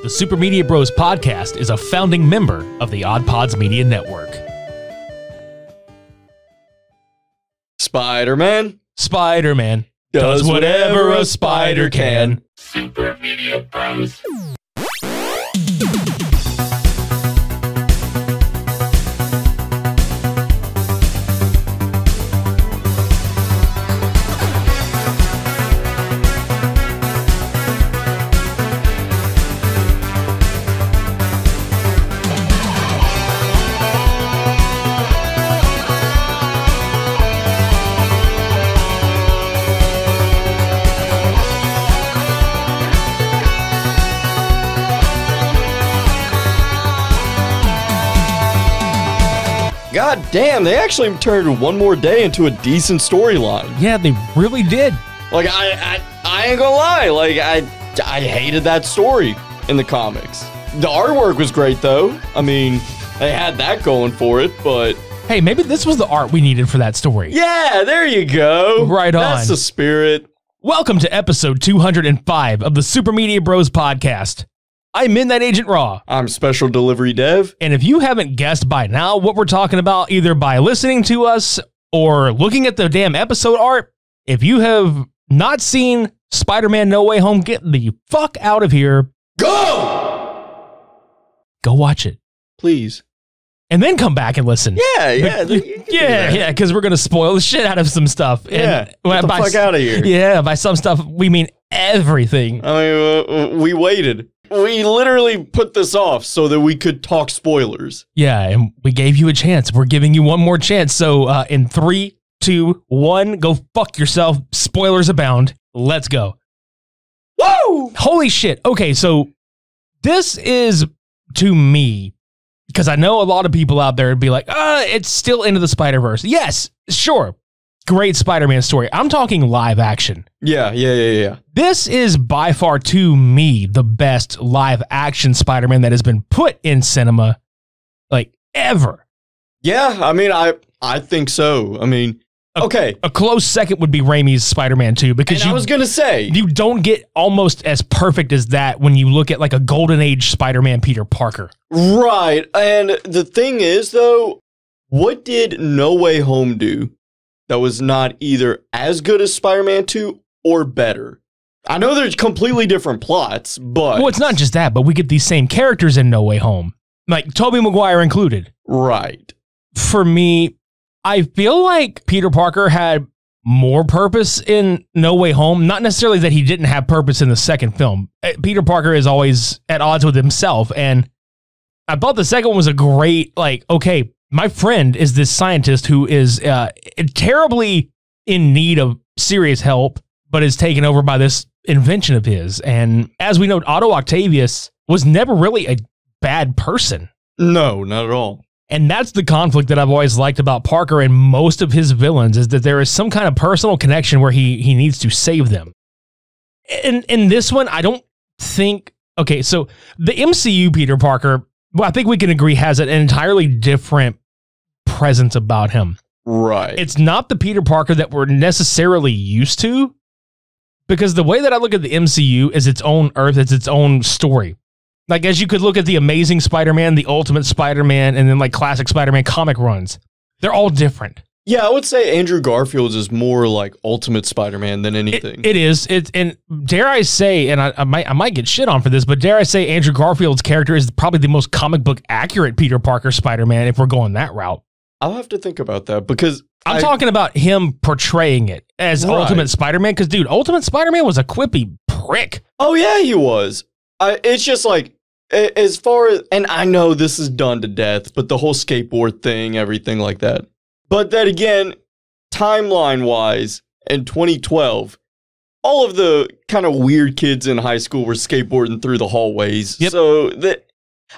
The Super Media Bros podcast is a founding member of the OddPods Media Network. Spiderman does whatever a spider can. Super Media Bros. God damn, they actually turned one more day into a decent storyline. Yeah, they really did. Like, I ain't gonna lie, like, I hated that story in the comics. The artwork was great, though. I mean, they had that going for it, but... Hey, maybe this was the art we needed for that story. Yeah, there you go. Right on. That's the spirit. Welcome to episode 205 of the Super Media Bros podcast. I'm Midnight Agent Raw. I'm Special Delivery Dev. And if you haven't guessed by now what we're talking about, either by listening to us or looking at the damn episode art, if you have not seen Spider-Man No Way Home, get the fuck out of here. Go watch it. Please. And then come back and listen. Yeah. Because we're going to spoil the shit out of some stuff. Yeah, And get the fuck out of here. Yeah, by some stuff, we mean everything. I mean, we waited. We literally put this off so that we could talk spoilers. Yeah, and we gave you a chance. We're giving you one more chance. So in 3, 2, 1, go fuck yourself. Spoilers abound. Let's go. Whoa! Holy shit. Okay, so this is, to me, because I know a lot of people out there would be like, it's still Into the Spider-Verse. Yes, sure. Great Spider-Man story. I'm talking live action. Yeah. This is by far, to me, the best live action Spider-Man that has been put in cinema, like, ever. Yeah, I mean, I think so. I mean, okay. A close second would be Raimi's Spider-Man 2, because I was going to say, you don't get almost as perfect as that when you look at like a golden age Spider-Man Peter Parker. Right. And the thing is, though, what did No Way Home do that was not either as good as Spider-Man 2 or better? I know there's completely different plots, but... Well, it's not just that, but we get these same characters in No Way Home. Like, Tobey Maguire included. Right. For me, I feel like Peter Parker had more purpose in No Way Home. Not necessarily that he didn't have purpose in the second film. Peter Parker is always at odds with himself, and I thought the second one was a great, like, okay, my friend is this scientist who is terribly in need of serious help, but is taken over by this invention of his. And as we know, Otto Octavius was never really a bad person. No, not at all. And that's the conflict that I've always liked about Parker and most of his villains, is that there is some kind of personal connection where he needs to save them. In this one, I don't think... Okay, so the MCU Peter Parker, well, I think we can agree, has an entirely different presence about him. Right. It's not the Peter Parker that we're necessarily used to, because the way that I look at the MCU is its own Earth, it's its own story. Like, as you could look at the Amazing Spider-Man, the Ultimate Spider-Man, and then like classic Spider-Man comic runs. They're all different. Yeah, I would say Andrew Garfield's is more like Ultimate Spider-Man than anything. It is. And dare I say, and I might get shit on for this, but dare I say Andrew Garfield's character is probably the most comic book accurate Peter Parker Spider-Man if we're going that route. I'll have to think about that, because I'm talking about him portraying it as Ultimate Spider-Man, because, dude, Ultimate Spider-Man was a quippy prick. Oh, yeah, he was. It's just like, as far as, and I know this is done to death, but the whole skateboard thing, everything like that. But then again, timeline-wise, in 2012, all of the kind of weird kids in high school were skateboarding through the hallways. Yep. So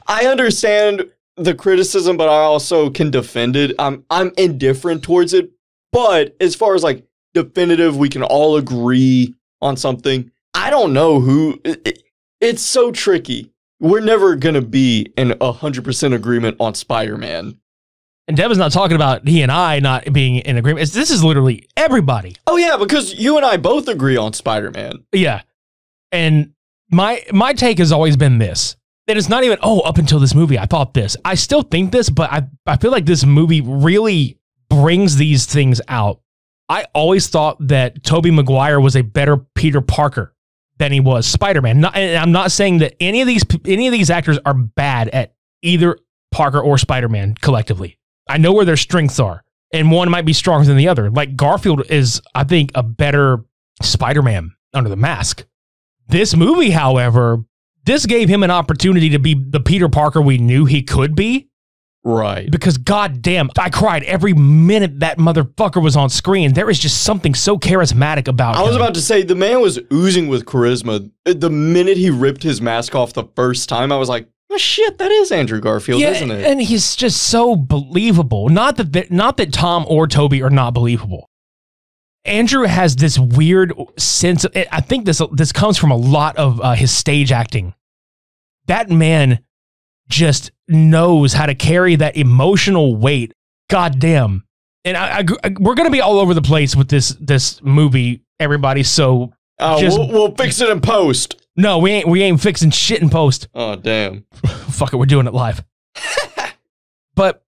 I understand the criticism, but I also can defend it. I'm indifferent towards it. But as far as like definitive, we can all agree on something. I don't know who. It's so tricky. We're never going to be in 100% agreement on Spider-Man. And Devin's not talking about he and I not being in agreement. This is literally everybody. Oh, yeah, because you and I both agree on Spider-Man. Yeah. And My take has always been this. And it's not even, up until this movie, I thought this. I still think this, but I feel like this movie really brings these things out. I always thought that Tobey Maguire was a better Peter Parker than he was Spider-Man. And I'm not saying that any of these actors are bad at either Parker or Spider-Man collectively. I know where their strengths are, and one might be stronger than the other. Like Garfield is, I think, a better Spider-Man under the mask. This movie, however, this gave him an opportunity to be the Peter Parker we knew he could be. Right. Because goddamn, I cried every minute that motherfucker was on screen. There is just something so charismatic about him. I was about to say, the man was oozing with charisma. The minute he ripped his mask off the first time, I was like, oh shit, that is Andrew Garfield, isn't it? And he's just so believable. Not that Tom or Toby are not believable. Andrew has this weird sense of, I think this comes from a lot of his stage acting. That man just knows how to carry that emotional weight. God damn. And we're going to be all over the place with this movie, everybody. So we'll fix it in post. No, we ain't fixing shit in post. Oh, damn. Fuck it, we're doing it live. But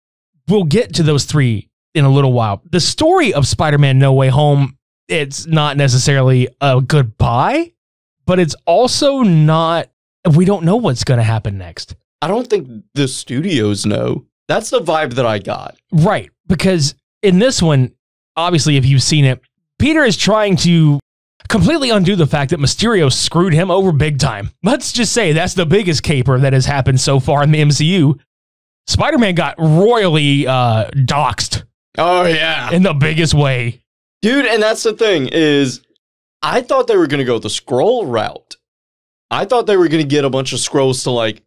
we'll get to those three in a little while. The story of Spider-Man No Way Home, it's not necessarily a goodbye, but it's also not, we don't know what's going to happen next. I don't think the studios know. That's the vibe that I got. Right, because in this one, obviously, if you've seen it, Peter is trying to completely undo the fact that Mysterio screwed him over big time. Let's just say that's the biggest caper that has happened so far in the MCU. Spider-Man got royally doxxed. Oh, yeah. In the biggest way. Dude, and that's the thing is, I thought they were going to go the Skrull route. I thought they were going to get a bunch of Skrulls to, like,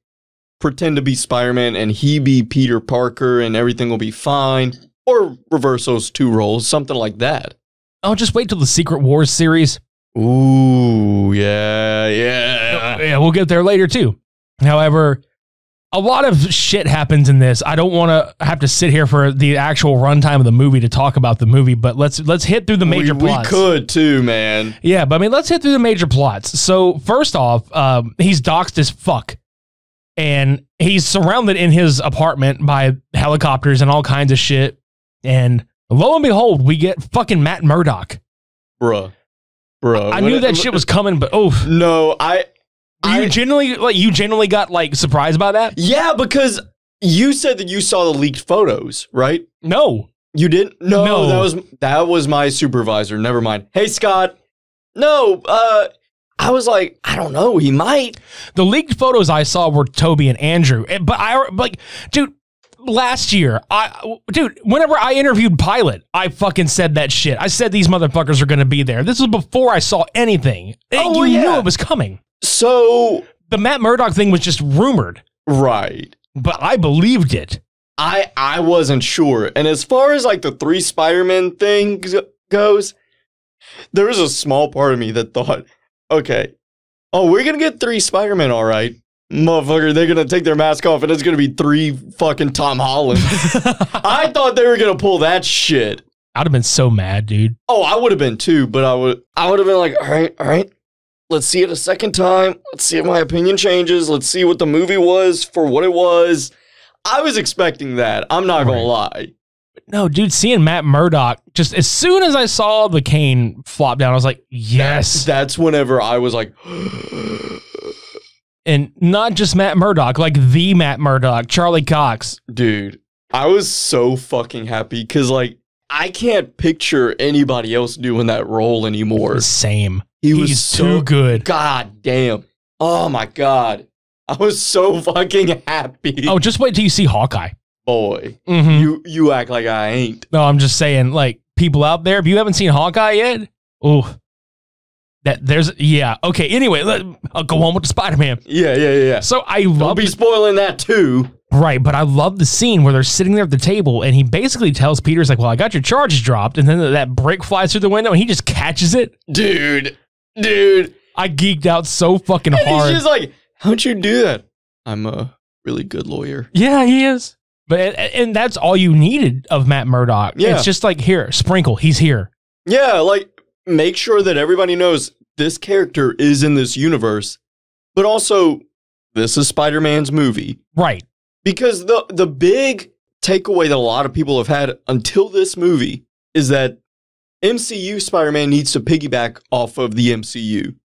pretend to be Spider-Man and he be Peter Parker and everything will be fine. Or reverse those two roles, something like that. Oh, just wait till the Secret Wars series. Ooh, yeah. Yeah, we'll get there later, too. However, a lot of shit happens in this. I don't want to have to sit here for the actual runtime of the movie to talk about the movie, but let's hit through the major plots. We could too, man. Yeah, but I mean, let's hit through the major plots. So first off, he's doxxed as fuck, and he's surrounded in his apartment by helicopters and all kinds of shit. And lo and behold, we get fucking Matt Murdock. Bruh. I knew that shit was coming, but no, You genuinely got like surprised by that? Yeah, because you said that you saw the leaked photos, right? No. You didn't? No. That was my supervisor. Never mind. Hey, Scott. No, I was like, I don't know. He might. The leaked photos I saw were Toby and Andrew. But dude, last year, whenever I interviewed Pilot, I fucking said that shit. I said these motherfuckers are going to be there. This was before I saw anything. You knew it was coming. So the Matt Murdock thing was just rumored. Right. But I believed it. I wasn't sure. And as far as like the 3 Spider-Man thing goes, there was a small part of me that thought, okay, we're going to get 3 Spider-Man, all right. Motherfucker, they're going to take their mask off and it's going to be 3 fucking Tom Hollands. I thought they were going to pull that shit. I'd have been so mad, dude. Oh, I would have been too, but I would have been like, all right. Let's see it a second time. Let's see if my opinion changes. Let's see what the movie was for what it was. I was expecting that. I'm not going to lie. No, dude, seeing Matt Murdock, just as soon as I saw the cane flop down, I was like, yes. That's whenever I was like... And not just Matt Murdock, like the Matt Murdock, Charlie Cox. Dude, I was so fucking happy because, like, I can't picture anybody else doing that role anymore. Same. He's too good. God damn. Oh my God. I was so fucking happy. Oh, just wait till you see Hawkeye. Boy. Mm-hmm. You act like I ain't. No, I'm just saying, like, people out there, if you haven't seen Hawkeye yet, okay, anyway, I'll go on with the Spider-Man. Yeah. So I'll be spoiling that too. Right, but I love the scene where they're sitting there at the table and he basically tells Peter's like, well, I got your charges dropped, and then that brick flies through the window and he just catches it. Dude. I geeked out so fucking hard. He's just like, how'd you do that? I'm a really good lawyer. Yeah, he is. And that's all you needed of Matt Murdock. Yeah. It's just like, here, sprinkle, he's here. Yeah, like, make sure that everybody knows this character is in this universe. But also, this is Spider-Man's movie. Right. Because the big takeaway that a lot of people have had until this movie is that MCU Spider-Man needs to piggyback off of the MCU.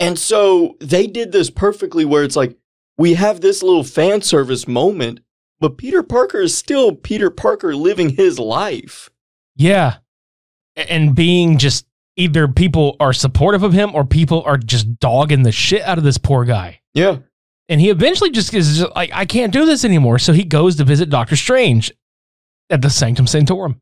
And so they did this perfectly where it's like, we have this little fan service moment, but Peter Parker is still Peter Parker living his life. Yeah. And being just either people are supportive of him or people are just dogging the shit out of this poor guy. Yeah. And he eventually just is just like, I can't do this anymore. So he goes to visit Doctor Strange at the Sanctum Sanctorum.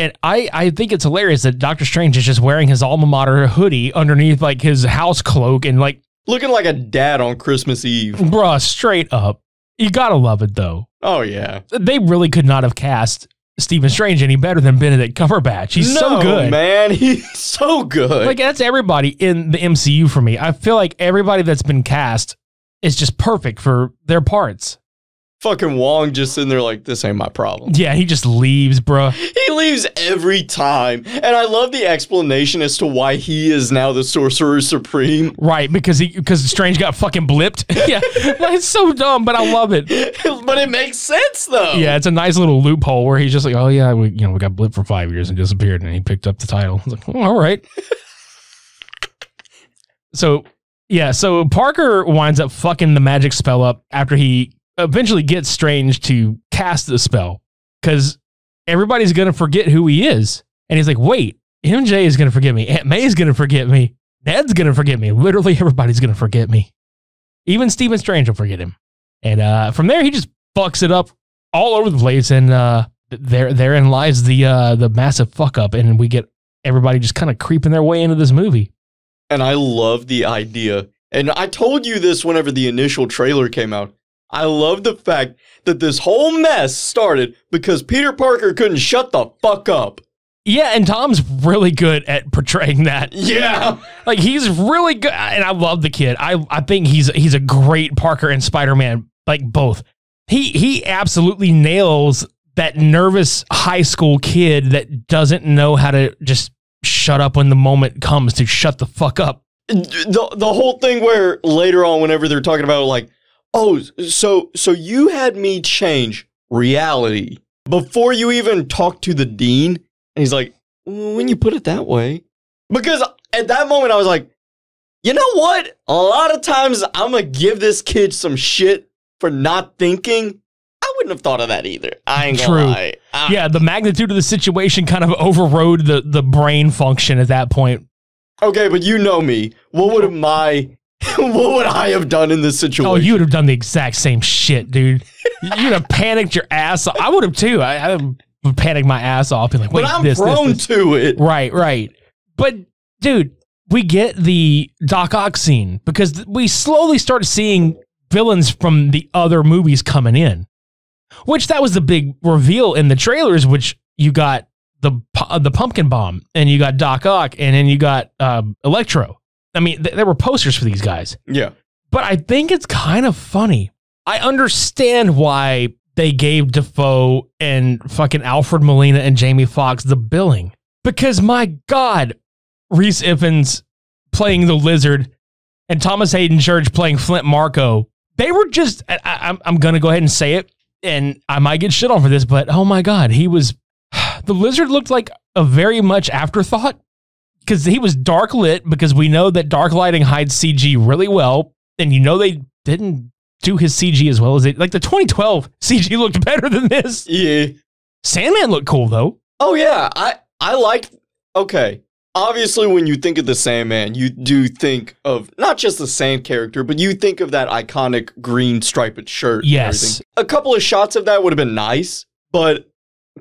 And I think it's hilarious that Doctor Strange is just wearing his alma mater hoodie underneath like his house cloak and like looking like a dad on Christmas Eve. Bruh, straight up. You gotta love it though. Oh yeah. They really could not have cast Stephen Strange any better than Benedict Cumberbatch. He's so good. Man, he's so good. Like that's everybody in the MCU for me. I feel like everybody that's been cast is just perfect for their parts. Fucking Wong just sitting there like, this ain't my problem. Yeah, he just leaves, bro. He leaves every time. And I love the explanation as to why he is now the Sorcerer Supreme. Right, because Strange got fucking blipped. Yeah, like, it's so dumb, but I love it. But it makes sense, though. Yeah, it's a nice little loophole where he's just like, oh yeah, we got blipped for 5 years and disappeared, and he picked up the title. I was like, oh, all right. So Parker winds up fucking the magic spell up after he eventually gets Strange to cast the spell because everybody's going to forget who he is. And he's like, wait, MJ is going to forget me. Aunt May is going to forget me. Ned's going to forget me. Literally everybody's going to forget me. Even Stephen Strange will forget him. And from there, he just fucks it up all over the place. And therein lies the massive fuck up. And we get everybody just kind of creeping their way into this movie. And I love the idea. And I told you this whenever the initial trailer came out. I love the fact that this whole mess started because Peter Parker couldn't shut the fuck up. Yeah, and Tom's really good at portraying that. Yeah. Like, he's really good, and I love the kid. I think he's a great Parker and Spider-Man, like, both. He absolutely nails that nervous high school kid that doesn't know how to just shut up when the moment comes to shut the fuck up. The whole thing where later on, whenever they're talking about, like, oh, so you had me change reality before you even talked to the dean? And he's like, when you put it that way. Because at that moment, I was like, you know what? A lot of times, I'm going to give this kid some shit for not thinking. I wouldn't have thought of that either. I ain't gonna lie. Yeah, the magnitude of the situation kind of overrode the brain function at that point. Okay, but you know me. What would I have done in this situation? Oh, you would have done the exact same shit, dude. You'd have panicked your ass off. I would have too. I would panic my ass off and like, wait, but I'm prone to it. Right. But dude, we get the Doc Ock scene because we slowly started seeing villains from the other movies coming in, which that was the big reveal in the trailers, which you got the pumpkin bomb and you got Doc Ock and then you got Electro. I mean, there were posters for these guys. Yeah. But I think it's kind of funny. I understand why they gave Dafoe and fucking Alfred Molina and Jamie Foxx the billing. Because my God, Rhys Ifans playing the Lizard and Thomas Hayden Church playing Flint Marko, they were just, I'm going to go ahead and say it, and I might get shit on for this, but oh my God, the Lizard looked like a very much afterthought. Because he was dark lit, because we know that dark lighting hides CG really well, and you know they didn't do his CG as well as it. Like the 2012 CG looked better than this. Yeah. Sandman looked cool though. Oh yeah, I liked. Okay, obviously when you think of the Sandman, you do think of not just the sand character, but you think of that iconic green striped shirt. Yes. A couple of shots of that would have been nice, but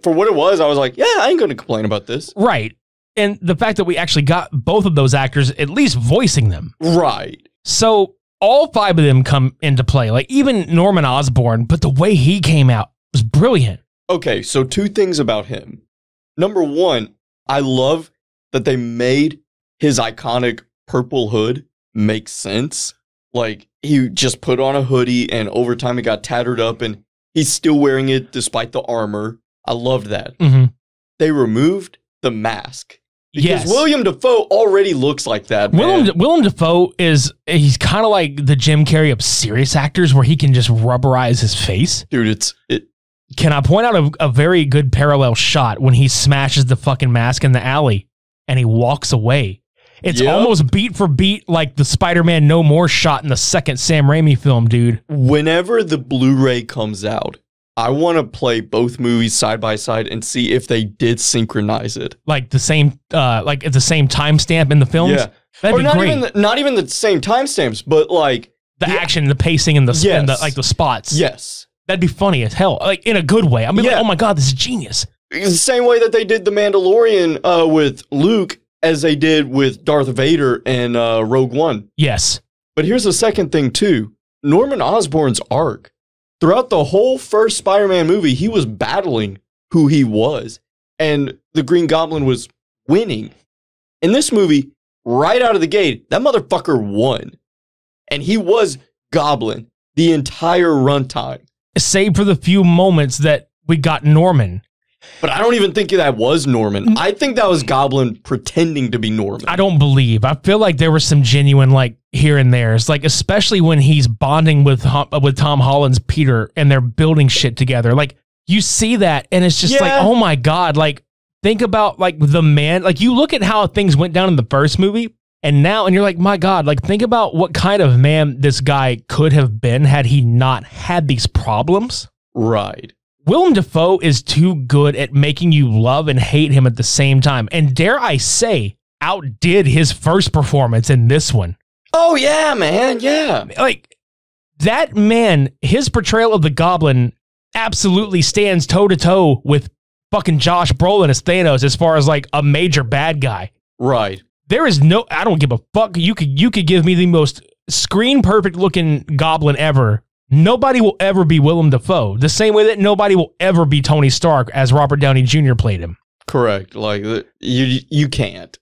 for what it was, I was like, yeah, I ain't going to complain about this. Right. And the fact that we actually got both of those actors at least voicing them. Right. So all five of them come into play, like even Norman Osborn, but the way he came out was brilliant. Okay, so two things about him. Number one, I love that they made his iconic purple hood make sense. Like, he just put on a hoodie and over time it got tattered up and he's still wearing it despite the armor. I loved that. Mm-hmm. They removed the mask. Because Yes. William Dafoe already looks like that, man. Willem Dafoe he's kind of like the Jim Carrey of serious actors where he can just rubberize his face. Dude, Can I point out a very good parallel shot when he smashes the fucking mask in the alley and he walks away? It's almost beat for beat like the Spider-Man No More shot in the second Sam Raimi film, dude. Whenever the Blu-ray comes out, I want to play both movies side by side and see if they did synchronize it. Like the same, like at the same timestamp in the films. Yeah. That'd or be great. not even the same timestamps, but like the action, the pacing, and the spots. Yes. That'd be funny as hell. Like in a good way. I mean, like, oh my God, this is genius. It's the same way that they did The Mandalorian with Luke as they did with Darth Vader and Rogue One. Yes. But here's the second thing too. Norman Osborn's arc. Throughout the whole first Spider-Man movie, he was battling who he was. And the Green Goblin was winning. In this movie, right out of the gate, that motherfucker won. And he was Goblin the entire runtime. Save for the few moments that we got Norman. But I don't even think that was Norman. I think that was Goblin pretending to be Norman. I don't believe. I feel like there was some genuine, like, here and there's, like, especially when he's bonding with Tom Holland's Peter and they're building shit together. Like, you see that and it's just like, oh my God. Like, think about, like, the man. Like, you look at how things went down in the first movie and now, and you're like, my God, like, think about what kind of man this guy could have been had he not had these problems. Right. Willem Dafoe is too good at making you love and hate him at the same time. And dare I say, outdid his first performance in this one. Oh, yeah, man. Yeah. Like, that man, his portrayal of the Goblin absolutely stands toe-to-toe with fucking Josh Brolin as Thanos as far as, like, a major bad guy. Right. There is no... I don't give a fuck. You could give me the most screen-perfect looking Goblin ever. Nobody will ever be Willem Dafoe, the same way that nobody will ever be Tony Stark as Robert Downey Jr. played him. Correct. Like, you can't.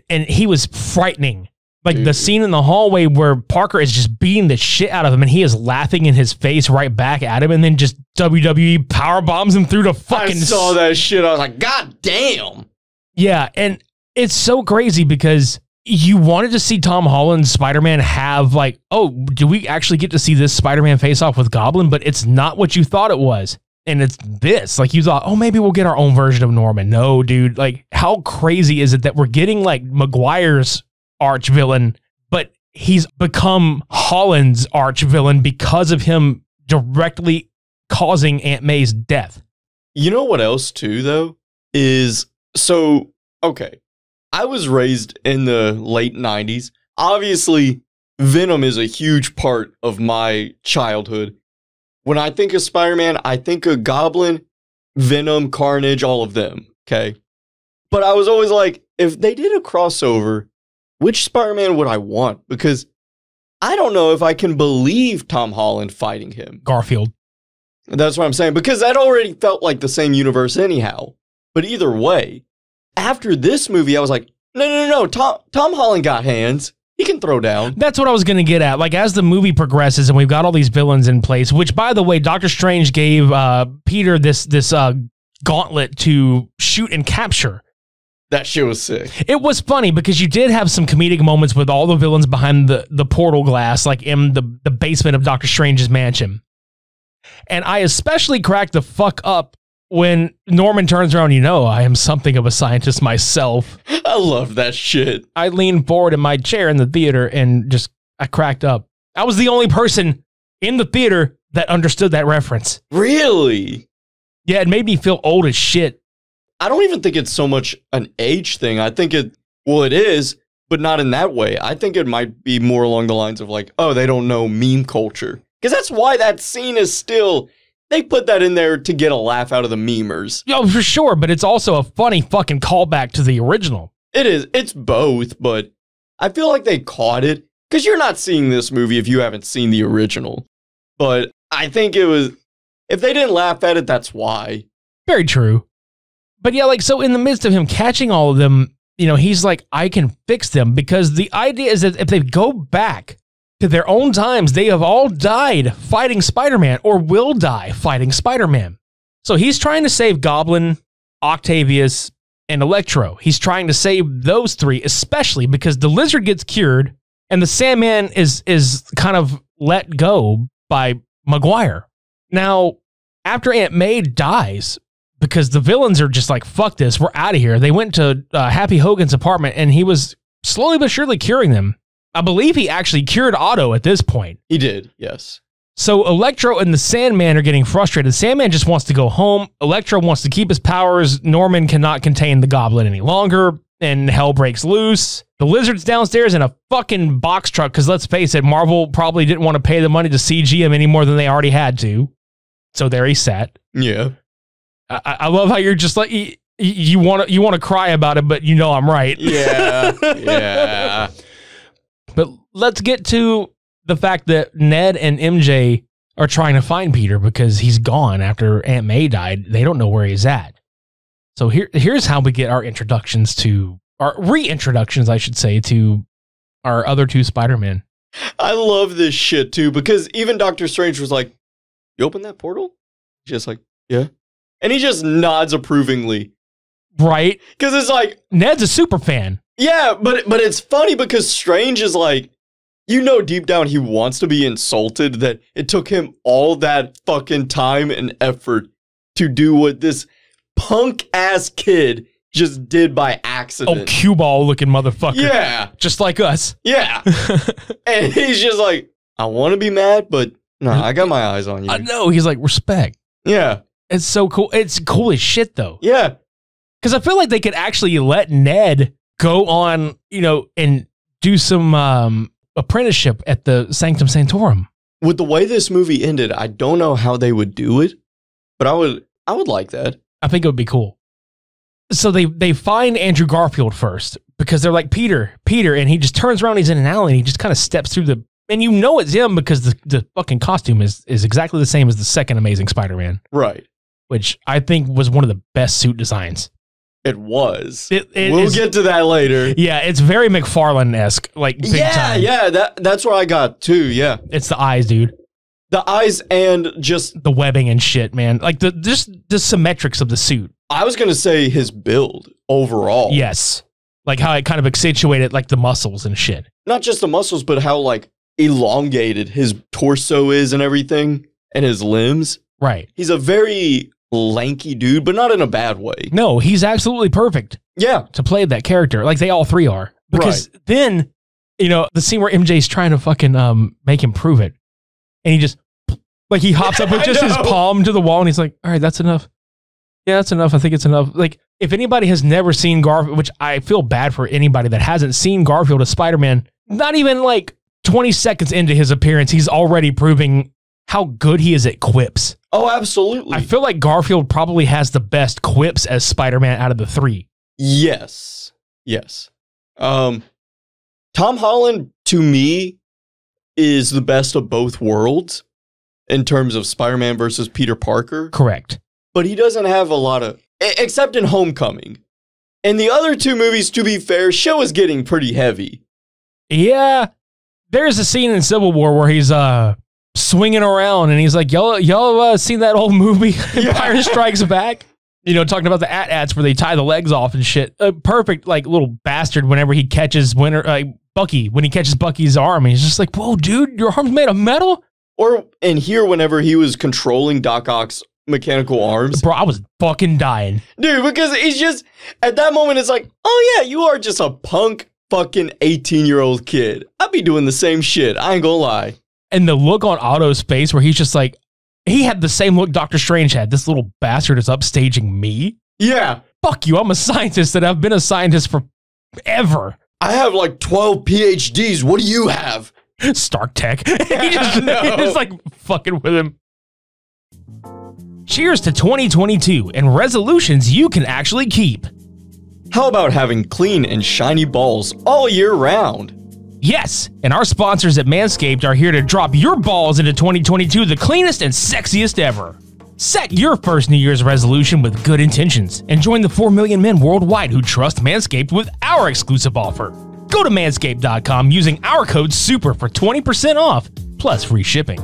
And he was frightening. Like, the scene in the hallway where Parker is just beating the shit out of him and he is laughing in his face right back at him and then just WWE power bombs him through the fucking... I saw that shit. I was like, God damn. Yeah, and it's so crazy because... You wanted to see Tom Holland's Spider-Man have like, oh, do we actually get to see this Spider-Man face off with Goblin? But it's not what you thought it was. And it's this. Like you thought, oh, maybe we'll get our own version of Norman. No, dude. Like how crazy is it that we're getting like Maguire's arch villain, but he's become Holland's arch villain because of him directly causing Aunt May's death. You know what else too, though, is so, okay. I was raised in the late 90s. Obviously, Venom is a huge part of my childhood. When I think of Spider-Man, I think of Goblin, Venom, Carnage, all of them, okay? But I was always like, if they did a crossover, which Spider-Man would I want? Because I don't know if I can believe Tom Holland fighting him. Garfield. That's what I'm saying, because that already felt like the same universe anyhow. But either way, after this movie, I was like, no. Tom Holland got hands. He can throw down. That's what I was going to get at. Like, as the movie progresses and we've got all these villains in place, which, by the way, Doctor Strange gave Peter this gauntlet to shoot and capture. That shit was sick. It was funny because you did have some comedic moments with all the villains behind the portal glass, like in the basement of Doctor Strange's mansion. And I especially cracked the fuck up when Norman turns around, I am something of a scientist myself. I love that shit. I leaned forward in my chair in the theater and I cracked up. I was the only person in the theater that understood that reference. Really? Yeah, it made me feel old as shit. I don't even think it's so much an age thing. I think it is, but not in that way. I think it might be more along the lines of like, oh, they don't know meme culture. Because that's why that scene is still... They put that in there to get a laugh out of the memers. Oh, for sure, but it's also a funny fucking callback to the original. It is. It's both, but I feel like they caught it. Because you're not seeing this movie if you haven't seen the original. But I think it was... If they didn't laugh at it, that's why. Very true. But yeah, like, so in the midst of him catching all of them, he's like, I can fix them. Because the idea is that if they go back to their own times, they have all died fighting Spider-Man or will die fighting Spider-Man. So he's trying to save Goblin, Octavius, and Electro. He's trying to save those three, especially because the Lizard gets cured and the Sandman is kind of let go by Maguire. Now, after Aunt May dies, because the villains are just like, fuck this, we're out of here. They went to Happy Hogan's apartment and he was slowly but surely curing them. I believe he actually cured Otto at this point. He did, yes. So Electro and the Sandman are getting frustrated. Sandman just wants to go home. Electro wants to keep his powers. Norman cannot contain the Goblin any longer, and hell breaks loose. The Lizard's downstairs in a fucking box truck, because let's face it, Marvel probably didn't want to pay the money to CG him any more than they already had to. So there he sat. Yeah. I love how you're just like, you want to cry about it, but you know I'm right. Yeah, yeah. But let's get to the fact that Ned and MJ are trying to find Peter because he's gone after Aunt May died. They don't know where he's at. So here's how we get our introductions to, our reintroductions, I should say, to our other two Spider-Men. I love this shit too, because even Doctor Strange was like, you open that portal? Just like, yeah. And he just nods approvingly. Right. Because it's like, Ned's a super fan. Yeah, but it's funny because Strange is like, you know, deep down he wants to be insulted that it took him all that fucking time and effort to do what this punk ass kid just did by accident. Oh, cue ball looking motherfucker. Yeah. Just like us. Yeah. And he's just like, I want to be mad, but no, I got my eyes on you. I know. He's like, respect. Yeah. It's so cool. It's cool as shit, though. Yeah. Because I feel like they could actually let Ned go on, you know, and do some apprenticeship at the Sanctum Sanctorum. With the way this movie ended, I don't know how they would do it, but I would like that. I think it would be cool. So they find Andrew Garfield first because they're like, Peter, and he just turns around, he's in an alley, and he just kind of steps through the, and you know it's him because the fucking costume is exactly the same as the second Amazing Spider-Man. Right. Which I think was one of the best suit designs. It was. We'll get to that later. Yeah, it's very McFarlane-esque, like big time. Yeah, that's where I got too, yeah. It's the eyes, dude. The eyes and just the webbing and shit, man. Like just the symmetrics of the suit. I was going to say his build overall. Yes. Like how it kind of accentuated like the muscles and shit. Not just the muscles, but how like elongated his torso is and everything and his limbs. Right. He's a very lanky dude, but not in a bad way. No, he's absolutely perfect. Yeah. To play that character. Like they all three are. Because then, you know, the scene where MJ's trying to fucking make him prove it. And he just, like he hops up with just his palm to the wall and he's like, all right, that's enough. Yeah, that's enough. I think it's enough. Like, if anybody has never seen Garfield, which I feel bad for anybody that hasn't seen Garfield as Spider-Man, not even like 20 seconds into his appearance, he's already proving how good he is at quips. Oh, absolutely. I feel like Garfield probably has the best quips as Spider-Man out of the three. Yes. Yes. Tom Holland, to me, is the best of both worlds in terms of Spider-Man versus Peter Parker. Correct. But he doesn't have a lot of, except in Homecoming. In the other two movies, to be fair, show is getting pretty heavy. Yeah. There's a scene in Civil War where he's swinging around and he's like, y'all seen that old movie, Empire Strikes Back? You know, talking about the AT-ATs where they tie the legs off and shit. Perfect, like, little bastard whenever he catches Bucky, when he catches Bucky's arm. And he's just like, whoa, dude, your arm's made of metal? Or in here, whenever he was controlling Doc Ock's mechanical arms. Bro, I was fucking dying. Dude, because he's just, at that moment, it's like, oh yeah, you are just a punk fucking 18-year-old kid. I'd be doing the same shit. I ain't gonna lie. And the look on Otto's face where he's just like, he had the same look Doctor Strange had. This little bastard is upstaging me? Yeah. Fuck you, I'm a scientist and I've been a scientist forever. I have like 12 PhDs. What do you have? Stark Tech. He just like fucking with him. Cheers to 2022 and resolutions you can actually keep. How about having clean and shiny balls all year round? Yes, and our sponsors at Manscaped are here to drop your balls into 2022 the cleanest and sexiest ever. Set your first New Year's resolution with good intentions and join the 4 million men worldwide who trust Manscaped with our exclusive offer. Go to manscaped.com using our code SUPER for 20% off, plus free shipping.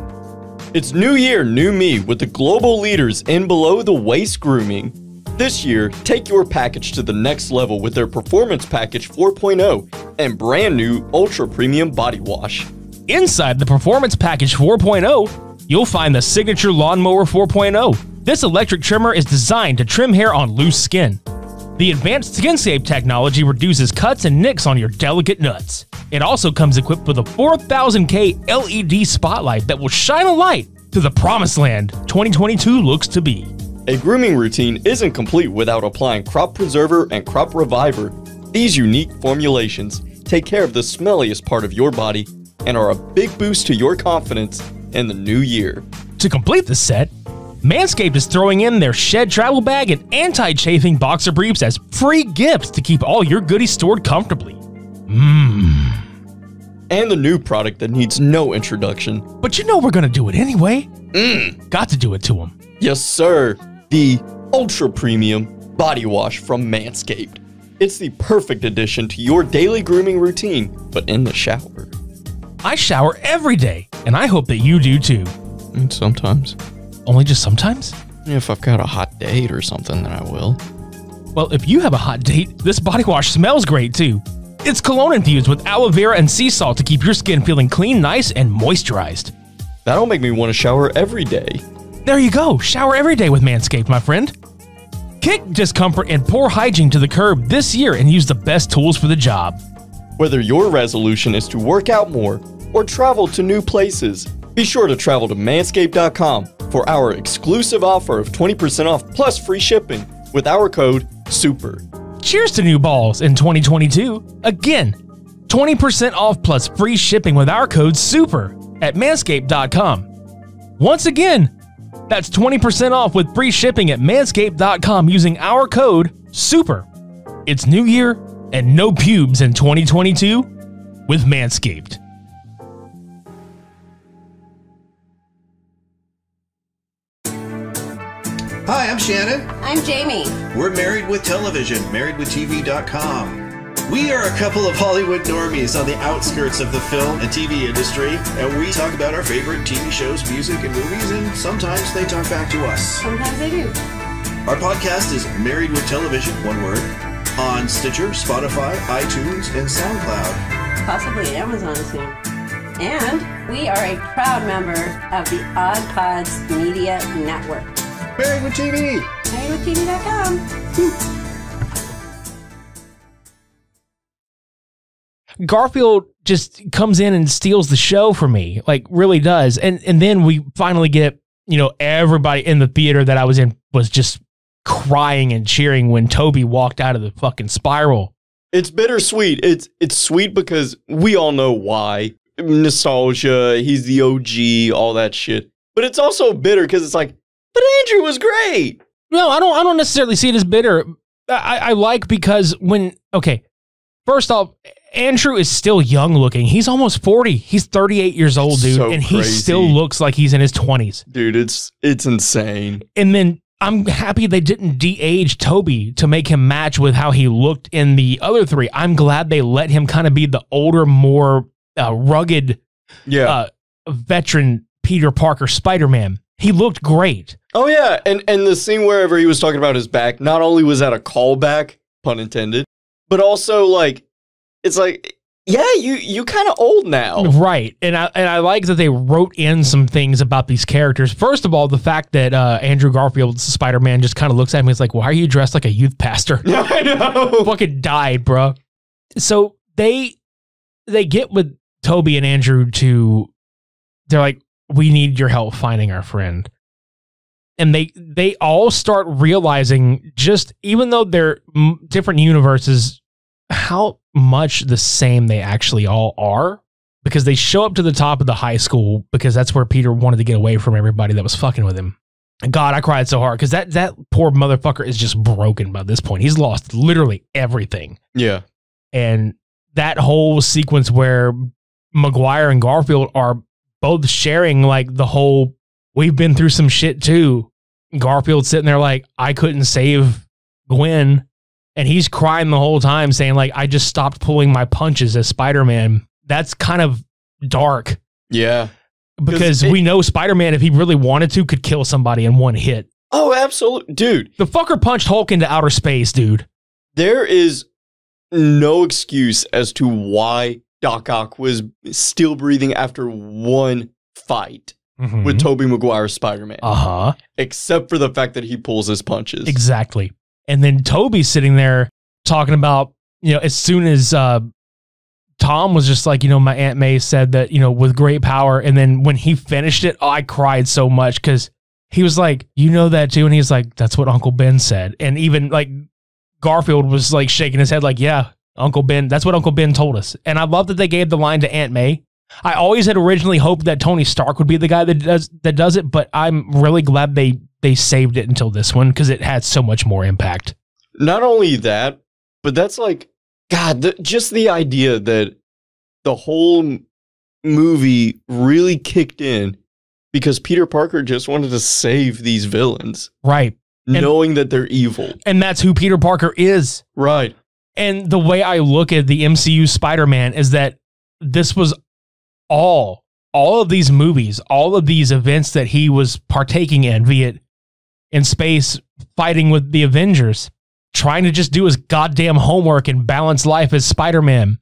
It's new year, new me with the global leaders in below the waist grooming. This year, take your package to the next level with their Performance Package 4.0 and brand new Ultra Premium Body Wash. Inside the Performance Package 4.0, you'll find the Signature Lawnmower 4.0. This electric trimmer is designed to trim hair on loose skin. The advanced skin-safe technology reduces cuts and nicks on your delicate nuts. It also comes equipped with a 4000K LED spotlight that will shine a light to the promised land 2022 looks to be. A grooming routine isn't complete without applying Crop Preserver and Crop Reviver. These unique formulations take care of the smelliest part of your body and are a big boost to your confidence in the new year. To complete the set, Manscaped is throwing in their Shed Travel Bag and Anti-Chafing Boxer Briefs as free gifts to keep all your goodies stored comfortably. And the new product that needs no introduction. But you know we're gonna do it anyway. Got to do it to them. Yes, sir. The Ultra Premium Body Wash from Manscaped. It's the perfect addition to your daily grooming routine, but in the shower. I shower every day, and I hope that you do too. And sometimes. Only just sometimes? If I've got a hot date or something, then I will. Well, if you have a hot date, this body wash smells great too. It's cologne infused with aloe vera and sea salt to keep your skin feeling clean, nice, and moisturized. That'll make me want to shower every day. There you go. Shower every day with Manscaped, my friend. Kick discomfort and poor hygiene to the curb this year and use the best tools for the job. Whether your resolution is to work out more or travel to new places, be sure to travel to manscaped.com for our exclusive offer of 20% off plus free shipping with our code SUPER. Cheers to new balls in 2022. Again, 20% off plus free shipping with our code SUPER at manscaped.com. Once again, that's 20% off with free shipping at manscaped.com using our code SUPER. It's New Year and no pubes in 2022 with Manscaped. Hi, I'm Shannon. I'm Jamie. We're Married with Television, marriedwithtv.com. We are a couple of Hollywood normies on the outskirts of the film and TV industry, and we talk about our favorite TV shows, music, and movies, and sometimes they talk back to us. Sometimes they do. Our podcast is Married with Television, one word, on Stitcher, Spotify, iTunes, and SoundCloud. Possibly Amazon soon. And we are a proud member of the OddPods Media Network. Married with TV! MarriedWithTV.com. Garfield just comes in and steals the show for me, like really does. And then we finally get, you know, everybody in the theater that I was in was just crying and cheering when Toby walked out of the fucking spiral. It's bittersweet. It's sweet because we all know why. Nostalgia, he's the OG, all that shit. But it's also bitter because it's like, but Andrew was great. No, I don't necessarily see it as bitter. I like because first off, Andrew is still young looking. He's almost 40. He's 38 years old, dude. So and he crazy. still looks like he's in his 20s. Dude, it's insane. And then I'm happy they didn't de-age Toby to make him match with how he looked in the other three. I'm glad they let him kind of be the older, more rugged veteran Peter Parker Spider-Man. He looked great. Oh, yeah. And the scene wherever he was talking about his back, not only was that a callback, pun intended, but also, like, it's like, yeah, you kind of old now. Right. And I like that they wrote in some things about these characters. First of all, the fact that Andrew Garfield's Spider-Man just kind of looks at him and is like, why are you dressed like a youth pastor? I know. Fucking died, bro. So they get with Toby and Andrew they're like, we need your help finding our friend. And they all start realizing, just even though they're different universes, how much the same they actually all are, because they show up to the top of the high school because that's where Peter wanted to get away from everybody that was fucking with him. God, I cried so hard because that poor motherfucker is just broken by this point. He's lost literally everything. Yeah. And that whole sequence where Maguire and Garfield are both sharing like the whole, we've been through some shit too. Garfield sitting there like, I couldn't save Gwen. And he's crying the whole time saying like, I just stopped pulling my punches as Spider-Man. That's kind of dark. Yeah. Because we know Spider-Man, if he really wanted to, could kill somebody in one hit. Oh, absolutely. Dude, The fucker punched Hulk into outer space, dude. there is no excuse as to why Doc Ock was still breathing after one fight with Tobey Maguire's Spider-Man. Uh-huh. Except for the fact that he pulls his punches. Exactly. And then Toby's sitting there talking about, as soon as Tom was just like, my Aunt May said that, with great power. And then when he finished it, I cried so much because he was like, you know that too? And he's like, that's what Uncle Ben said. And even like Garfield was like shaking his head like, yeah, Uncle Ben, that's what Uncle Ben told us. And I love that they gave the line to Aunt May. I always had originally hoped that Tony Stark would be the guy that does it, but I'm really glad they saved it until this one because it had so much more impact. Not only that, but that's like, God, just the idea that the whole movie really kicked in because Peter Parker just wanted to save these villains. Right. Knowing that they're evil. And that's who Peter Parker is. Right. And the way I look at the MCU Spider-Man is that this was all of these movies, all of these events that he was partaking in, be it in space, fighting with the Avengers, trying to just do his goddamn homework and balance life as Spider-Man,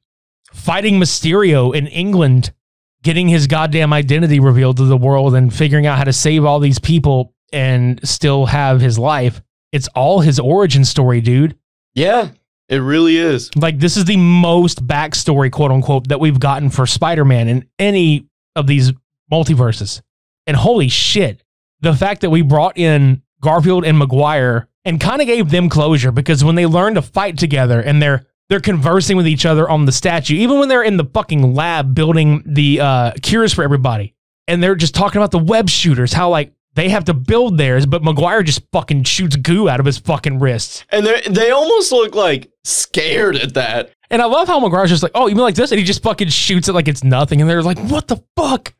fighting Mysterio in England, getting his goddamn identity revealed to the world and figuring out how to save all these people and still have his life. It's all his origin story, dude. Yeah, it really is. Like, this is the most backstory, quote unquote, that we've gotten for Spider-Man in any of these multiverses. And holy shit, the fact that we brought in Garfield and Maguire and kind of gave them closure, because when they learn to fight together and they're conversing with each other on the statue, even when they're in the fucking lab building the cures for everybody, and they're just talking about the web shooters, how like they have to build theirs, but Maguire just fucking shoots goo out of his fucking wrists. And they almost look like scared at that. And I love how Maguire's just like, oh, you mean like this? And he just fucking shoots it like it's nothing. And they're like, what the fuck?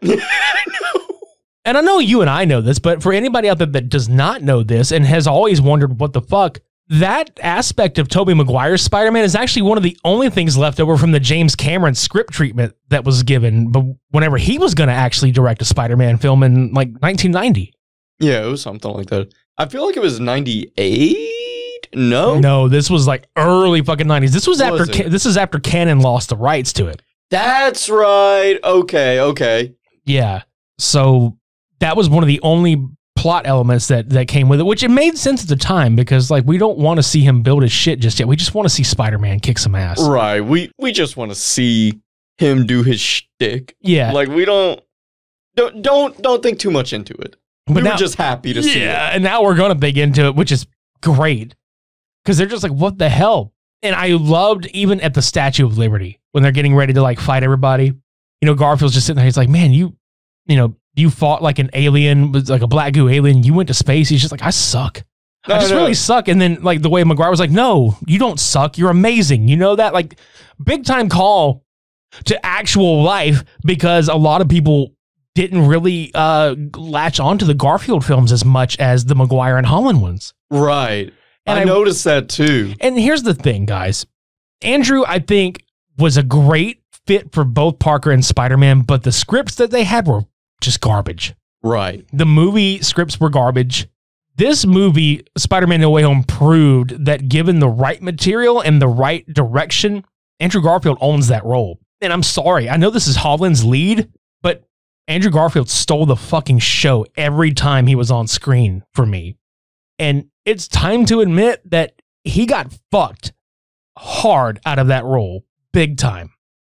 And I know you and I know this, but for anybody out there that does not know this and has always wondered what the fuck, that aspect of Tobey Maguire's Spider-Man is actually one of the only things left over from the James Cameron script treatment that was given but whenever he was going to actually direct a Spider-Man film in like 1990. Yeah, it was something like that. I feel like it was 98. No, this was like early fucking 90s. This is after Canon lost the rights to it. That's right. Okay. Yeah. So that was one of the only plot elements that came with it, which it made sense at the time because like we don't want to see him build his shit just yet. We just want to see Spider-Man kick some ass. Right. We just want to see him do his shtick. Yeah. Like we don't think too much into it. But we're just happy to see it. Yeah, and now we're going to dig into it, which is great. Because they're just like, what the hell? And I loved even at the Statue of Liberty when they're getting ready to like fight everybody. Garfield's just sitting there. He's like, man, you fought like an alien, like a black goo alien. You went to space. He's just like, I suck. I just really suck. And then like the way Maguire was like, no, you don't suck. You're amazing. You know that? Like big time call to actual life because a lot of people didn't really latch onto the Garfield films as much as the Maguire and Holland ones. Right. And I noticed that too. And here's the thing, guys. Andrew, I think, was a great fit for both Parker and Spider-Man, but the scripts that they had were just garbage. Right. The movie scripts were garbage. This movie, Spider-Man No Way Home, proved that given the right material and the right direction, Andrew Garfield owns that role. And I'm sorry, I know this is Holland's lead, but Andrew Garfield stole the fucking show every time he was on screen for me. And it's time to admit that he got fucked hard out of that role. Big time.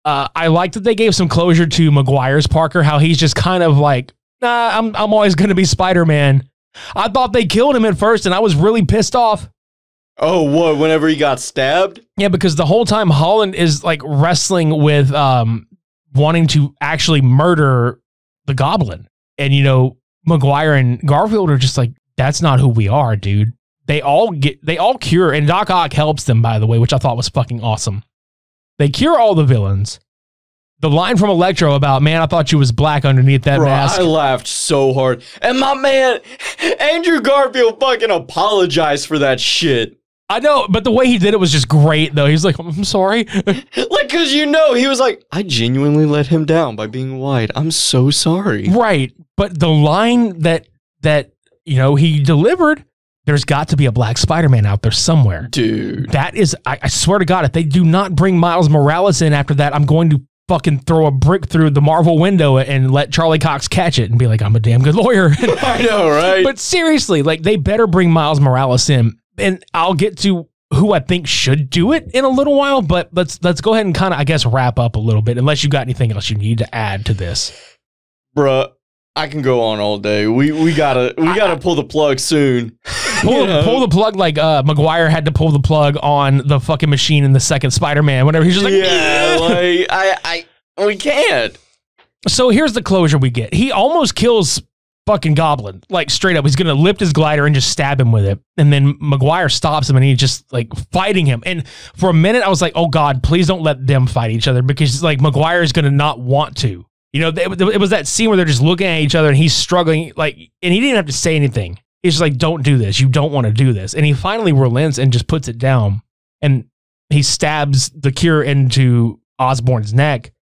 I like that they gave some closure to Maguire's Parker, how he's just kind of like, nah, I'm always going to be Spider-Man. I thought they killed him at first, and I was really pissed off. Oh, what? Whenever he got stabbed? Yeah, because the whole time Holland is like wrestling with wanting to actually murder the Goblin. And, Maguire and Garfield are just like, that's not who we are, dude. They all cure, and Doc Ock helps them, by the way, which I thought was fucking awesome. They cure all the villains. The line from Electro about, man, I thought you was black underneath that mask. I laughed so hard. And my man, Andrew Garfield fucking apologized for that shit. I know, but the way he did it was just great, though. He's like, I'm sorry. Like, because he was like, I genuinely let him down by being white. I'm so sorry. Right. But the line that he delivered. There's got to be a black Spider-Man out there somewhere. Dude. That is, I swear to God, if they do not bring Miles Morales in after that, I'm going to fucking throw a brick through the Marvel window and let Charlie Cox catch it and be like, I'm a damn good lawyer. I know, right? But seriously, like, they better bring Miles Morales in. And I'll get to who I think should do it in a little while, but let's go ahead and kind of, I guess, wrap up a little bit, unless you got anything else you need to add to this. Bruh, I can go on all day. We gotta pull the plug soon. Pull the plug like Maguire had to pull the plug on the fucking machine in the second Spider-Man. Whenever he's just like, like we can't. So here's the closure we get. He almost kills fucking Goblin, like straight up. He's gonna lift his glider and just stab him with it, and then Maguire stops him, and he's just like fighting him. And for a minute, I was like, "Oh God, please don't let them fight each other," because like Maguire is gonna not want to. It was that scene where they're just looking at each other, and he's struggling, like, and he didn't have to say anything. He's just like, "Don't do this. You don't want to do this." And he finally relents and just puts it down, and he stabs the cure into Osborn's neck.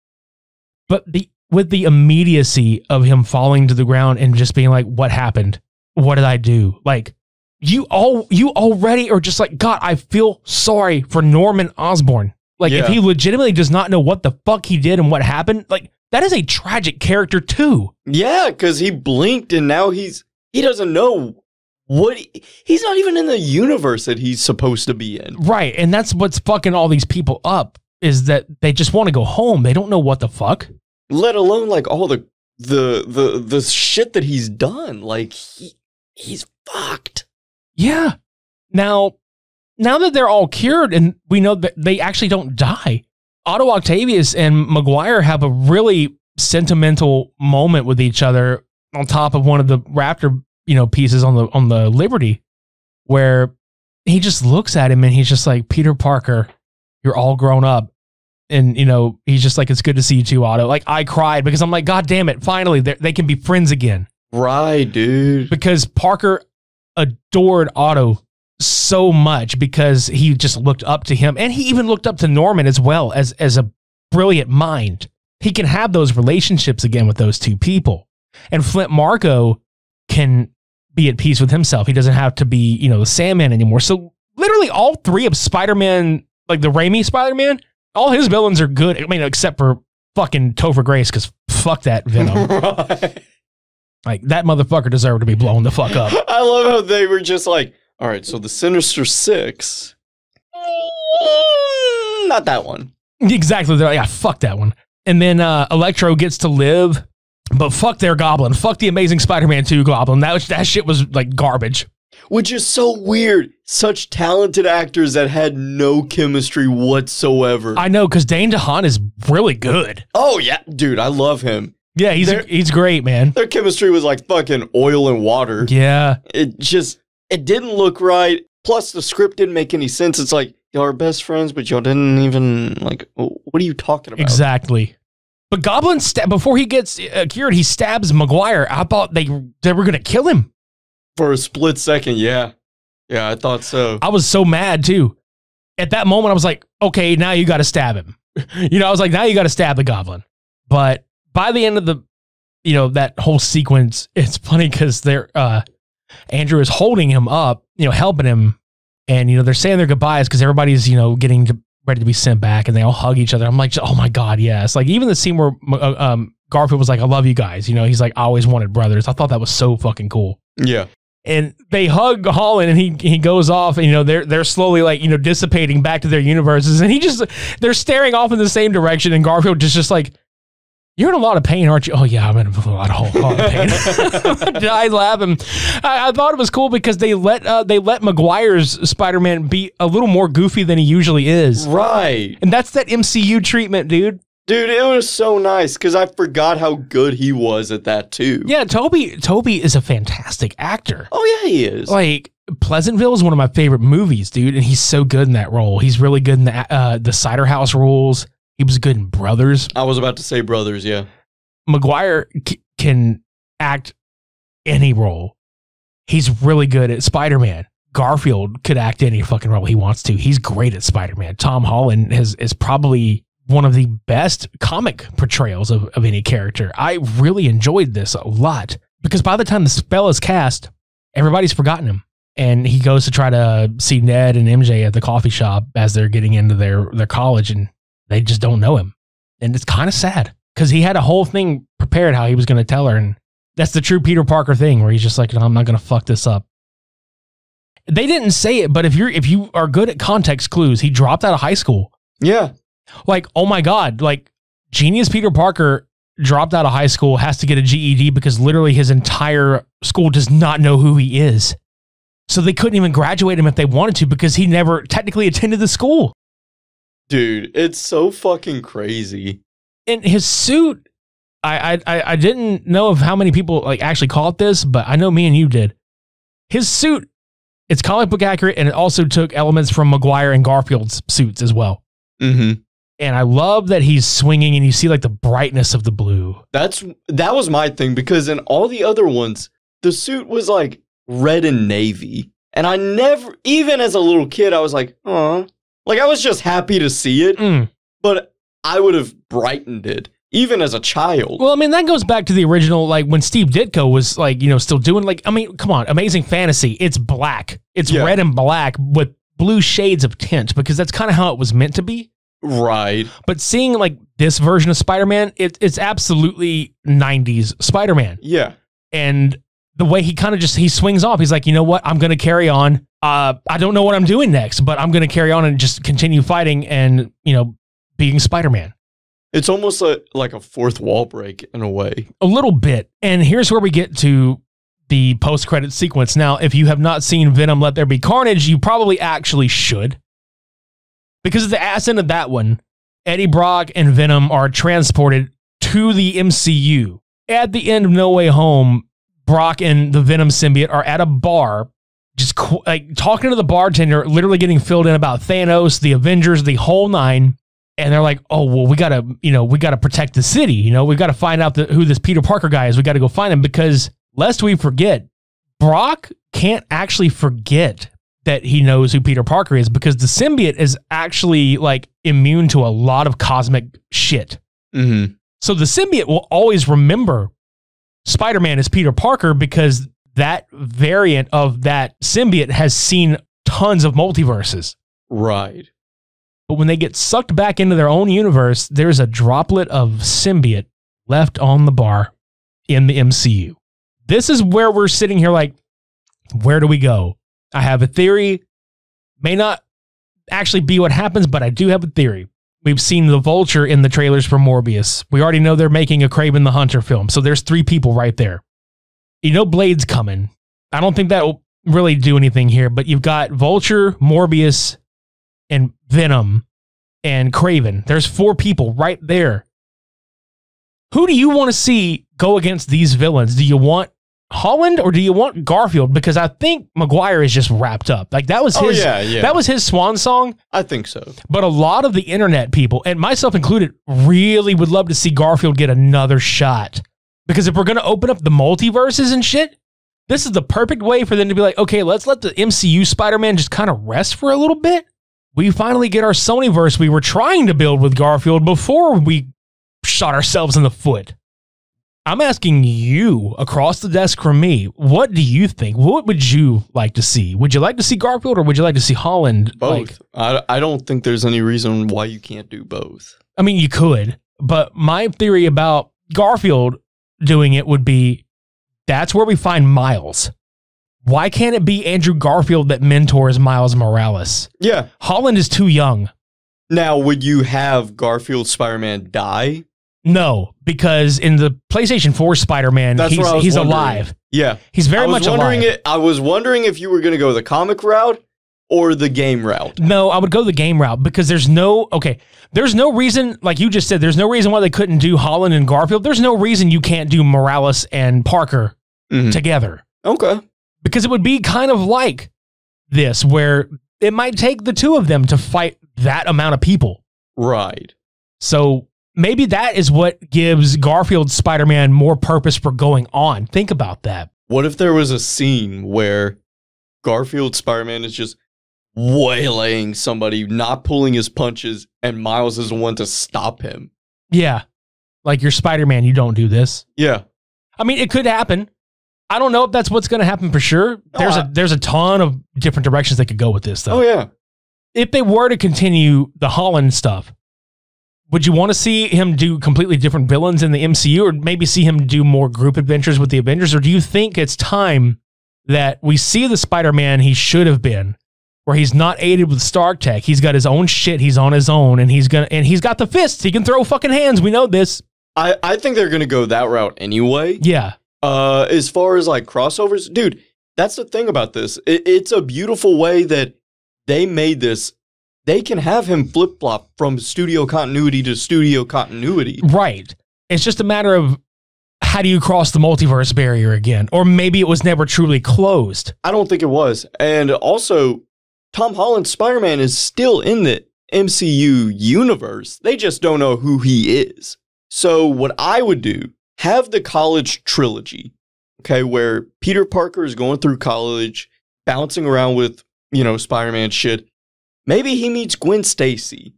But with the immediacy of him falling to the ground and just being like, what happened? What did I do? Like, you already are just like, God, I feel sorry for Norman Osborn. Like, if he legitimately does not know what the fuck he did and what happened, like, that is a tragic character too. Yeah, because he blinked and now he doesn't know he's not even in the universe that he's supposed to be in. Right, and that's what's fucking all these people up, is that they just want to go home. They don't know what the fuck. Let alone like all the shit that he's done. Like he's fucked. Yeah. Now that they're all cured and we know that they actually don't die, Otto Octavius and Maguire have a really sentimental moment with each other on top of one of the Raptor, pieces on the Liberty, where he just looks at him and he's just like, Peter Parker, you're all grown up. And, he's just like, it's good to see you too, Otto. Like, I cried because I'm like, God damn it, finally, they can be friends again. Right, dude. Because Parker adored Otto so much because he just looked up to him. And he even looked up to Norman as well as a brilliant mind. He can have those relationships again with those two people. And Flint Marko can be at peace with himself. He doesn't have to be, the Sandman anymore. So literally all three of Spider-Man, like the Raimi Spider-Man, all his villains are good. I mean, except for fucking Topher Grace, because fuck that Venom. Right. Like, that motherfucker deserved to be blown the fuck up. I love how they were just like, all right, so the Sinister Six, not that one. Exactly. They're like, yeah, fuck that one. And then Electro gets to live, but fuck their Goblin. Fuck the Amazing Spider-Man 2 Goblin. That shit was like garbage. Which is so weird. Such talented actors that had no chemistry whatsoever. I know, because Dane DeHaan is really good. Oh, yeah. Dude, I love him. Yeah, he's great, man. Their chemistry was like fucking oil and water. Yeah. It didn't look right. Plus, the script didn't make any sense. It's like, y'all are best friends, but y'all didn't even, like, what are you talking about? Exactly. But Goblin, before he gets cured, he stabs Maguire. I thought they were going to kill him. For a split second, yeah. Yeah, I thought so. I was so mad, too. At that moment, I was like, okay, now you got to stab him. I was like, now you got to stab the Goblin. But by the end of the, that whole sequence, it's funny because Andrew is holding him up, helping him. And, they're saying their goodbyes because everybody's, getting ready to be sent back, and they all hug each other. I'm like, oh my God, yes. Like, even the scene where Garfield was like, I love you guys. He's like, I always wanted brothers. I thought that was so fucking cool. Yeah. And they hug Holland, and he goes off, and they're slowly like dissipating back to their universes, and they're staring off in the same direction, and Garfield just like, you're in a lot of pain, aren't you? Oh yeah, I'm in a lot of pain. I laugh, and I thought it was cool because they let Maguire's Spider-Man be a little more goofy than he usually is, right? And that's that MCU treatment, dude. Dude, it was so nice because I forgot how good he was at that too. Yeah, Toby is a fantastic actor. Oh yeah, he is. Like, Pleasantville is one of my favorite movies, dude, and he's so good in that role. He's really good in the Cider House Rules. He was good in Brothers. I was about to say Brothers, yeah. Maguire can act any role. He's really good at Spider-Man. Garfield could act any fucking role he wants to. He's great at Spider-Man. Tom Holland is probably one of the best comic portrayals of any character. I really enjoyed this a lot because by the time the spell is cast everybody's forgotten him. And he goes to try to see Ned and MJ at the coffee shop as they're getting into their college, and they just don't know him. And it's kind of sad because he had a whole thing prepared how he was going to tell her. And that's the true Peter Parker thing where he's just like, no, I'm not going to fuck this up. They didn't say it, but if you are good at context clues, he dropped out of high school. Yeah. Like, oh my God, like genius Peter Parker dropped out of high school, has to get a GED because literally his entire school does not know who he is. So they couldn't even graduate him if they wanted to because he never technically attended the school. Dude, it's so fucking crazy. And his suit, I didn't know of how many people like actually caught this, but I know me and you did. His suit, it's comic book accurate, and it also took elements from Maguire and Garfield's suits as well. Mm-hmm. And I love that he's swinging and you see like the brightness of the blue. That was my thing, because in all the other ones, the suit was like red and navy. And I never, even as a little kid, I was like, oh, like I was just happy to see it, but I would have brightened it even as a child. Well, I mean, that goes back to the original, like when Steve Ditko was like, you know, still doing like, I mean, come on, Amazing Fantasy. It's black. It's red and black with blue shades of tint because that's kind of how it was meant to be. Right. But seeing like this version of Spider-Man, it's absolutely 90s Spider-Man. Yeah. And the way he kind of just, he swings off. He's like, you know what? I'm going to carry on. I don't know what I'm doing next, but I'm going to carry on and just continue fighting and, you know, being Spider-Man. It's almost like a fourth wall break in a way. A little bit. And here's where we get to the post-credit sequence. Now, if you have not seen Venom Let There Be Carnage, you probably actually should. Because at the ass end of that one, Eddie Brock and Venom are transported to the MCU. At the end of No Way Home, Brock and the Venom symbiote are at a bar, just like talking to the bartender, literally getting filled in about Thanos, the Avengers, the whole nine. And they're like, oh, well, we got to protect the city. You know, we've got to find out who this Peter Parker guy is. We got to go find him because lest we forget, Brock can't actually forget that he knows who Peter Parker is because the symbiote is actually like immune to a lot of cosmic shit. Mm-hmm. So the symbiote will always remember Spider-Man as Peter Parker because that variant of that symbiote has seen tons of multiverses. Right. But when they get sucked back into their own universe, there's a droplet of symbiote left on the bar in the MCU. This is where we're sitting here like, where do we go? I have a theory. May not actually be what happens, but I do have a theory. We've seen the Vulture in the trailers for Morbius. We already know they're making a Kraven the Hunter film. So there's 3 people right there. You know Blade's coming. I don't think that will really do anything here, but you've got Vulture, Morbius, and Venom, and Kraven. There's 4 people right there. Who do you want to see go against these villains? Do you want Holland or do you want Garfield? Because I think Maguire is just wrapped up. Like that was his that was his swan song. I think so. But a lot of the internet people, and myself included, really would love to see Garfield get another shot. Because if we're going to open up the multiverses and shit, this is the perfect way for them to be like, okay, let's let the MCU Spider-Man just kind of rest for a little bit. We finally get our Sonyverse we were trying to build with Garfield before we shot ourselves in the foot. I'm asking you across the desk from me, what do you think? What would you like to see? Would you like to see Garfield or would you like to see Holland? Both. I don't think there's any reason why you can't do both. I mean, you could, but my theory about Garfield doing it would be that's where we find Miles. Why can't it be Andrew Garfield that mentors Miles Morales? Yeah. Holland is too young. Now, would you have Garfield Spider-Man die? No, because in the PlayStation 4 Spider-Man, he's alive. Yeah. He's very much alive. I was wondering if you were going to go the comic route or the game route. No, I would go the game route because there's no reason, like you just said, there's no reason why they couldn't do Holland and Garfield. There's no reason you can't do Morales and Parker together. Okay. Because it would be kind of like this, where it might take the 2 of them to fight that amount of people. Right. So maybe that is what gives Garfield's Spider-Man more purpose for going on. Think about that. What if there was a scene where Garfield Spider-Man is just waylaying somebody, not pulling his punches, and Miles is the one to stop him? Yeah. Like you're Spider-Man, you don't do this. Yeah. I mean, it could happen. I don't know if that's what's going to happen for sure. There's a ton of different directions they could go with this, though. Oh, yeah. If they were to continue the Holland stuff, would you want to see him do completely different villains in the MCU, or maybe see him do more group adventures with the Avengers? Or do you think it's time that we see the Spider-Man he should have been, where he's not aided with Stark Tech? He's got his own shit. He's on his own, and he's got the fists. He can throw fucking hands. We know this. I think they're gonna go that route anyway. Yeah. As far as like crossovers, dude, that's the thing about this. It's a beautiful way that they made this. They can have him flip-flop from studio continuity to studio continuity. Right. It's just a matter of, how do you cross the multiverse barrier again? Or maybe it was never truly closed. I don't think it was. And also, Tom Holland's Spider-Man is still in the MCU universe. They just don't know who he is. So what I would do, have the college trilogy, okay, where Peter Parker is going through college, bouncing around with, Spider-Man shit. Maybe he meets Gwen Stacy.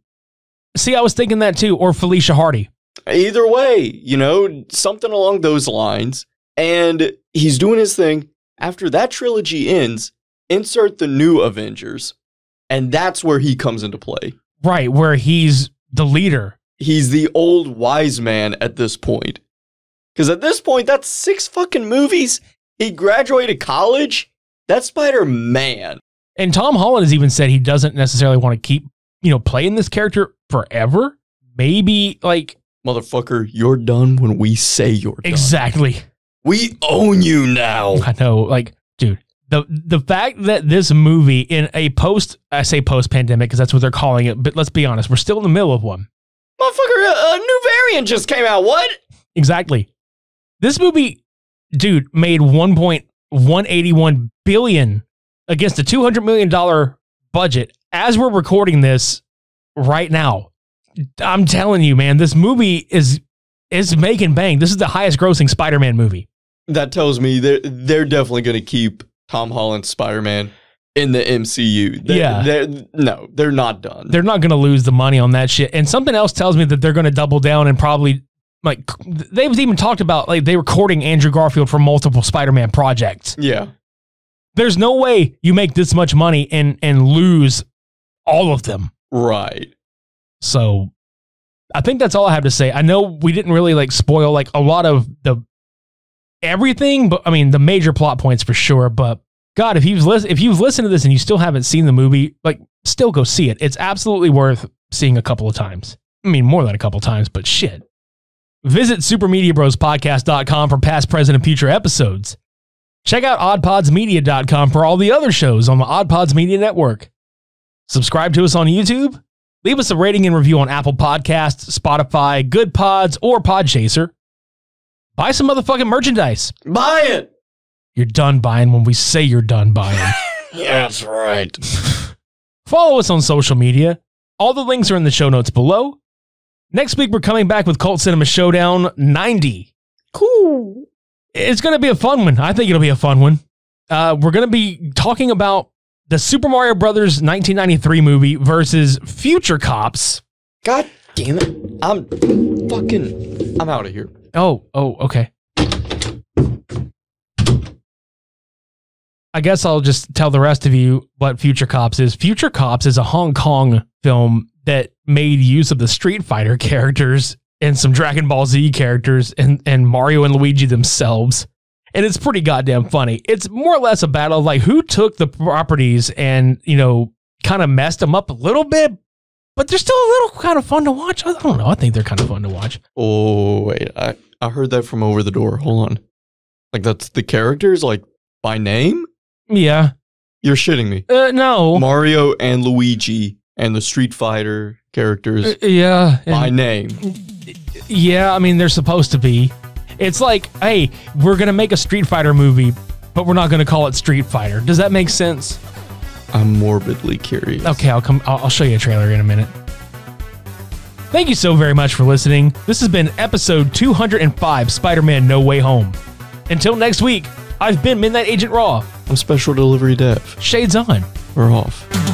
See, I was thinking that too, or Felicia Hardy. Either way, something along those lines. And he's doing his thing. After that trilogy ends, insert the new Avengers. And that's where he comes into play. Right, where he's the leader. He's the old wise man at this point. Because at this point, that's 6 fucking movies. He graduated college. That's Spider-Man. And Tom Holland has even said he doesn't necessarily want to keep, playing this character forever. Maybe, like... Motherfucker, you're done when we say you're done. Exactly. We own you now. I know, like, dude, the fact that this movie in a post-pandemic, because that's what they're calling it, but let's be honest, we're still in the middle of one. Motherfucker, a new variant just came out. What? Exactly. This movie, dude, made $1.181 billion against a $200 million budget as we're recording this right now. I'm telling you, man, this movie is making bank. This is the highest grossing Spider-Man movie. That tells me they're definitely going to keep Tom Holland's Spider-Man in the MCU. They're not done. They're not going to lose the money on that shit. And something else tells me that they're going to double down and probably, like, they've even talked about, like, they were courting Andrew Garfield for multiple Spider-Man projects. Yeah. There's no way you make this much money and lose all of them. Right. So I think that's all I have to say. I know we didn't really like spoil like a lot of the everything, but I mean the major plot points for sure. But God, if you've listened to this and you still haven't seen the movie, like still go see it. It's absolutely worth seeing a couple of times. I mean, more than a couple of times, but shit. Visit supermediabrospodcast.com for past, present, and future episodes. Check out oddpodsmedia.com for all the other shows on the OddPods Media Network. Subscribe to us on YouTube. Leave us a rating and review on Apple Podcasts, Spotify, GoodPods, or Podchaser. Buy some motherfucking merchandise. Buy it! You're done buying when we say you're done buying. Yeah, that's right. Follow us on social media. All the links are in the show notes below. Next week, we're coming back with Cult Cinema Showdown 90. Cool. It's going to be a fun one. I think it'll be a fun one. We're going to be talking about the Super Mario Brothers 1993 movie versus Future Cops. God damn it. I'm out of here. Oh, okay. I guess I'll just tell the rest of you what Future Cops is. Future Cops is a Hong Kong film that made use of the Street Fighter characters and some Dragon Ball Z characters and Mario and Luigi themselves. And it's pretty goddamn funny. It's more or less a battle of like who took the properties and, kind of messed them up a little bit, but they're still a little kind of fun to watch. I don't know. I think they're kind of fun to watch. Oh, wait. I heard that from over the door. Hold on. Like that's the characters like by name? Yeah. You're shitting me. No. Mario and Luigi and the Street Fighter characters. Yeah. By name. Yeah, I mean, they're supposed to be. It's like, hey, we're going to make a Street Fighter movie, but we're not going to call it Street Fighter. Does that make sense? I'm morbidly curious. Okay, I'll show you a trailer in a minute. Thank you so very much for listening. This has been episode 205, Spider-Man No Way Home. Until next week, I've been Midnight Agent Raw. I'm Special Delivery Dev. Shades on. We're off.